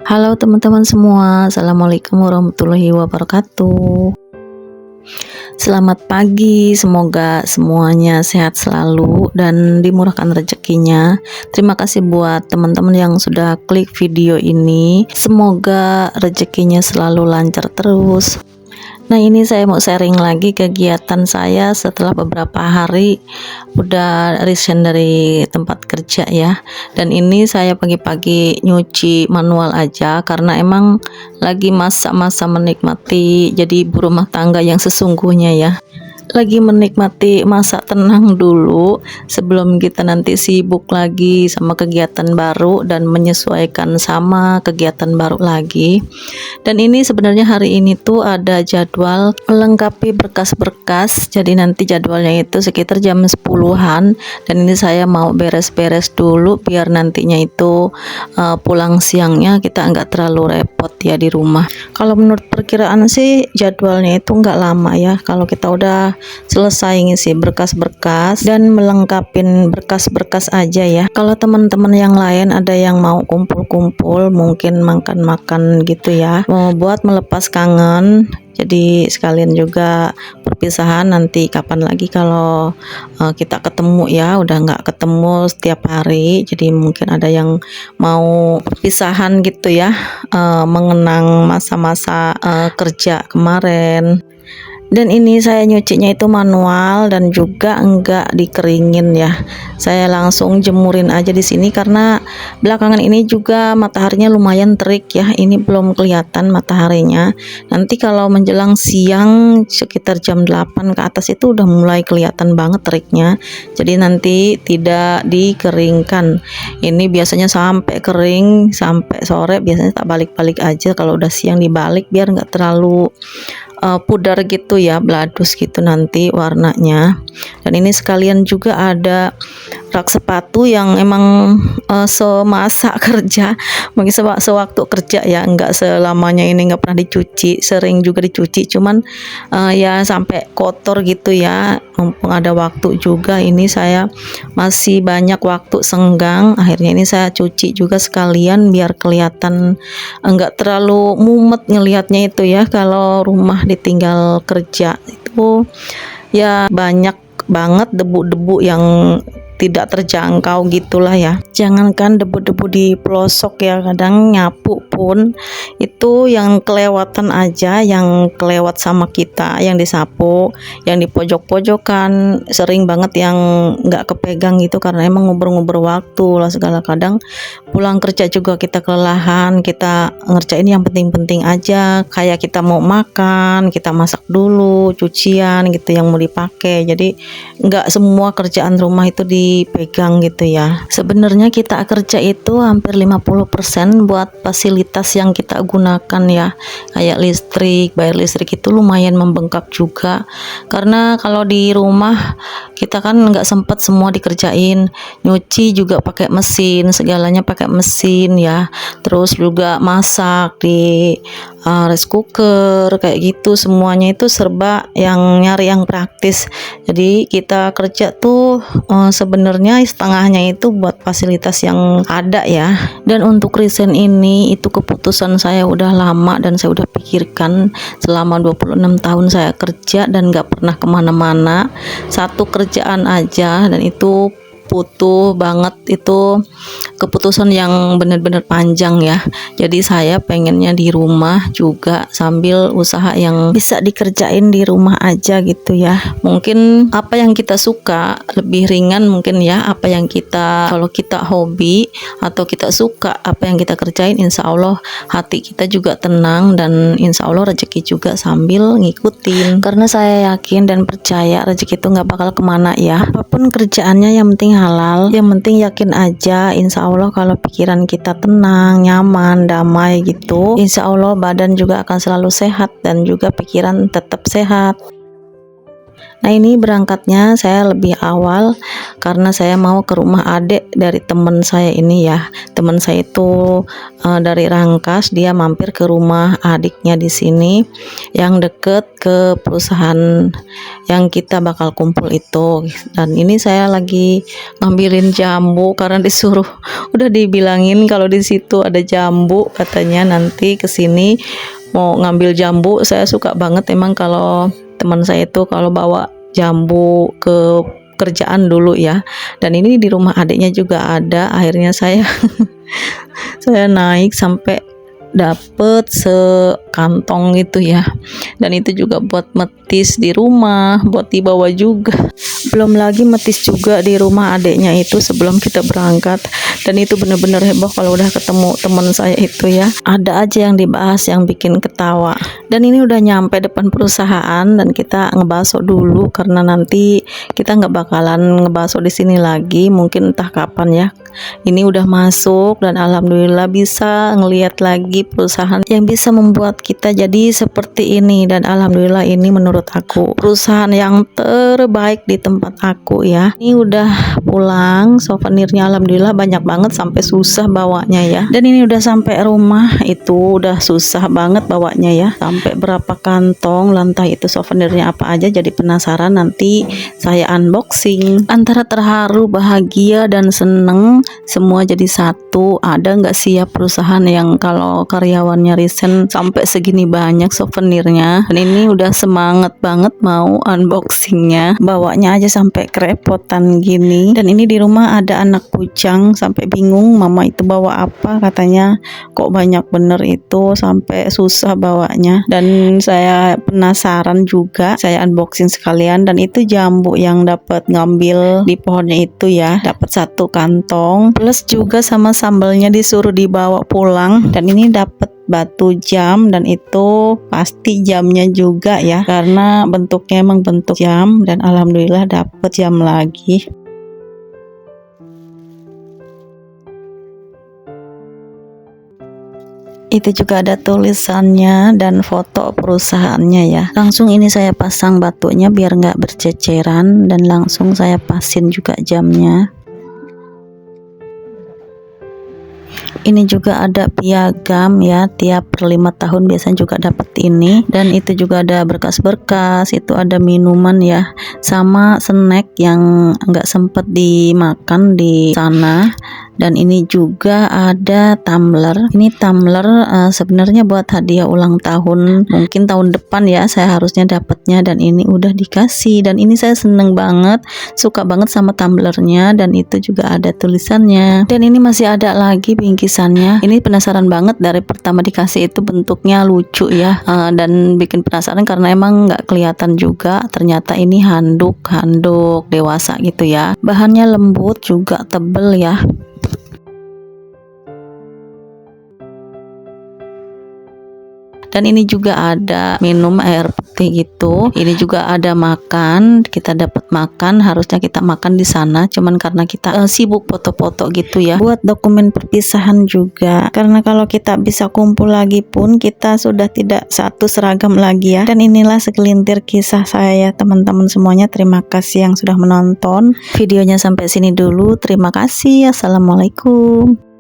Halo teman-teman semua, Assalamualaikum warahmatullahi wabarakatuh. Selamat pagi, semoga semuanya sehat selalu dan dimurahkan rezekinya. Terima kasih buat teman-teman yang sudah klik video ini. Semoga rezekinya selalu lancar terus. Nah, ini saya mau sharing lagi kegiatan saya setelah beberapa hari udah resign dari tempat kerja ya. Dan ini saya pagi-pagi nyuci manual aja karena emang lagi masa-masa menikmati jadi ibu rumah tangga yang sesungguhnya ya. Lagi menikmati masa tenang dulu sebelum kita nanti sibuk lagi sama kegiatan baru dan menyesuaikan sama kegiatan baru lagi. Dan ini sebenarnya hari ini tuh ada jadwal melengkapi berkas-berkas, jadi nanti jadwalnya itu sekitar jam 10-an, dan ini saya mau beres-beres dulu biar nantinya itu pulang siangnya kita nggak terlalu repot ya di rumah. Kalau menurut perkiraan sih jadwalnya itu nggak lama ya, kalau kita udah selesai ngisi berkas-berkas dan melengkapin berkas-berkas aja ya. Kalau teman-teman yang lain ada yang mau kumpul-kumpul, mungkin makan-makan gitu ya, mau buat melepas kangen, jadi sekalian juga perpisahan nanti kapan lagi kalau kita ketemu ya, udah nggak ketemu setiap hari, jadi mungkin ada yang mau perpisahan gitu ya, mengenang masa-masa kerja kemarin. Dan ini saya nyucinya itu manual dan juga enggak dikeringin ya. Saya langsung jemurin aja di sini karena belakangan ini juga mataharinya lumayan terik ya. Ini belum kelihatan mataharinya. Nanti kalau menjelang siang sekitar jam 8 ke atas itu udah mulai kelihatan banget teriknya. Jadi nanti tidak dikeringkan. Ini biasanya sampai kering sampai sore, biasanya tak balik-balik aja. Kalau udah siang dibalik biar nggak terlalu pudar gitu ya, bladus gitu nanti warnanya. Dan ini sekalian juga ada rak sepatu yang emang semasa kerja, mungkin sewaktu kerja ya, enggak selamanya ini enggak pernah dicuci, sering juga dicuci, cuman ya sampai kotor gitu ya. Mumpung ada waktu juga, ini saya masih banyak waktu senggang, akhirnya ini saya cuci juga sekalian biar kelihatan enggak terlalu mumet ngelihatnya itu ya. Kalau rumah ditinggal kerja itu ya banyak banget debu-debu yang tidak terjangkau gitulah ya. Jangankan debu-debu di pelosok ya, kadang nyapu pun itu yang kelewatan aja, yang kelewat sama kita, yang disapu, yang di pojok-pojokan sering banget yang nggak kepegang gitu karena emang nguber-nguber waktu lah segala. Kadang pulang kerja juga kita kelelahan, kita ngerjain yang penting-penting aja, kayak kita mau makan, kita masak dulu, cucian gitu yang mau dipakai. Jadi nggak semua kerjaan rumah itu dipegang gitu ya. Sebenarnya kita kerja itu hampir 50% buat fasilitas yang kita gunakan ya, kayak listrik, bayar listrik itu lumayan membengkak juga karena kalau di rumah kita kan nggak sempet semua dikerjain. Nyuci juga pakai mesin, segalanya pakai mesin ya, terus juga masak di rice cooker kayak gitu, semuanya itu serba yang nyari yang praktis. Jadi kita kerja tuh sebenarnya setengahnya itu buat fasilitas yang ada ya. Dan untuk resign ini itu keputusan saya udah lama dan saya udah pikirkan selama 26 tahun saya kerja dan gak pernah kemana-mana, satu kerjaan aja, dan itu butuh banget, itu keputusan yang benar-benar panjang ya. Jadi saya pengennya di rumah juga sambil usaha yang bisa dikerjain di rumah aja gitu ya. Mungkin apa yang kita suka lebih ringan mungkin ya, apa yang kita, kalau kita hobi atau kita suka apa yang kita kerjain, insya Allah hati kita juga tenang dan insya Allah rezeki juga sambil ngikutin. Karena saya yakin dan percaya rezeki itu nggak bakal kemana ya, apapun kerjaannya yang penting halal, yang penting yakin aja. Insya Allah kalau pikiran kita tenang, nyaman, damai gitu, insya Allah badan juga akan selalu sehat dan juga pikiran tetap sehat. Nah, ini berangkatnya saya lebih awal karena saya mau ke rumah adik dari teman saya ini ya. Teman saya itu dari Rangkas, dia mampir ke rumah adiknya di sini yang deket ke perusahaan yang kita bakal kumpul itu. Dan ini saya lagi ngambilin jambu karena disuruh, udah dibilangin kalau di situ ada jambu, katanya nanti ke sini mau ngambil jambu. Saya suka banget emang kalau teman saya itu kalau bawa jambu ke kerjaan dulu ya. Dan ini di rumah adiknya juga ada. Akhirnya saya saya naik sampai dapet sekantong itu ya. Dan itu juga buat metis di rumah, buat dibawa juga. Belum lagi metis juga di rumah adiknya itu sebelum kita berangkat. Dan itu bener-bener heboh kalau udah ketemu teman saya itu ya. Ada aja yang dibahas yang bikin ketawa. Dan ini udah nyampe depan perusahaan dan kita ngebaso dulu karena nanti kita nggak bakalan ngebaso di sini lagi, mungkin entah kapan ya. Ini udah masuk dan alhamdulillah bisa ngelihat lagi perusahaan yang bisa membuat kita jadi seperti ini. Dan alhamdulillah ini menurut aku perusahaan yang terbaik di tempat aku ya. Ini udah pulang, souvenirnya alhamdulillah banyak banget sampai susah bawanya ya. Dan ini udah sampai rumah itu udah susah banget bawanya ya. Sampai berapa kantong, lantai itu souvenirnya apa aja, jadi penasaran, nanti saya unboxing. Antara terharu, bahagia dan seneng semua jadi satu. Ada nggak sih ya perusahaan yang kalau karyawannya resign sampai segini banyak souvenirnya. Dan ini udah semangat banget mau unboxingnya, bawanya aja sampai kerepotan gini. Dan ini di rumah ada anak bujang sampai bingung mama itu bawa apa, katanya kok banyak bener itu sampai susah bawanya. Dan saya penasaran juga, saya unboxing sekalian. Dan itu jambu yang dapat ngambil di pohonnya itu ya, dapat satu kantong plus juga sama sambalnya disuruh dibawa pulang. Dan ini dapat batu jam, dan itu pasti jamnya juga ya karena bentuknya emang bentuk jam. Dan alhamdulillah dapat jam lagi. Itu juga ada tulisannya dan foto perusahaannya ya. Langsung ini saya pasang batunya biar nggak berceceran, dan langsung saya pasin juga jamnya. Ini juga ada piagam ya, tiap per 5 tahun biasanya juga dapat ini. Dan itu juga ada berkas-berkas, itu ada minuman ya, sama snack yang nggak sempet dimakan di sana. Dan ini juga ada tumbler. Ini tumbler sebenarnya buat hadiah ulang tahun, mungkin tahun depan ya saya harusnya dapatnya. Dan ini udah dikasih, dan ini saya seneng banget, suka banget sama tumblernya. Dan itu juga ada tulisannya. Dan ini masih ada lagi bingkisannya. Ini penasaran banget, dari pertama dikasih itu bentuknya lucu ya, dan bikin penasaran karena emang nggak kelihatan juga. Ternyata ini handuk dewasa gitu ya. Bahannya lembut juga tebel ya. Dan ini juga ada minum air putih gitu. Ini juga ada makan, kita dapat makan, harusnya kita makan di sana, cuman karena kita sibuk foto-foto gitu ya, buat dokumen perpisahan juga. Karena kalau kita bisa kumpul lagi pun kita sudah tidak satu seragam lagi ya. Dan inilah segelintir kisah saya teman-teman semuanya. Terima kasih yang sudah menonton videonya sampai sini dulu. Terima kasih. Assalamualaikum.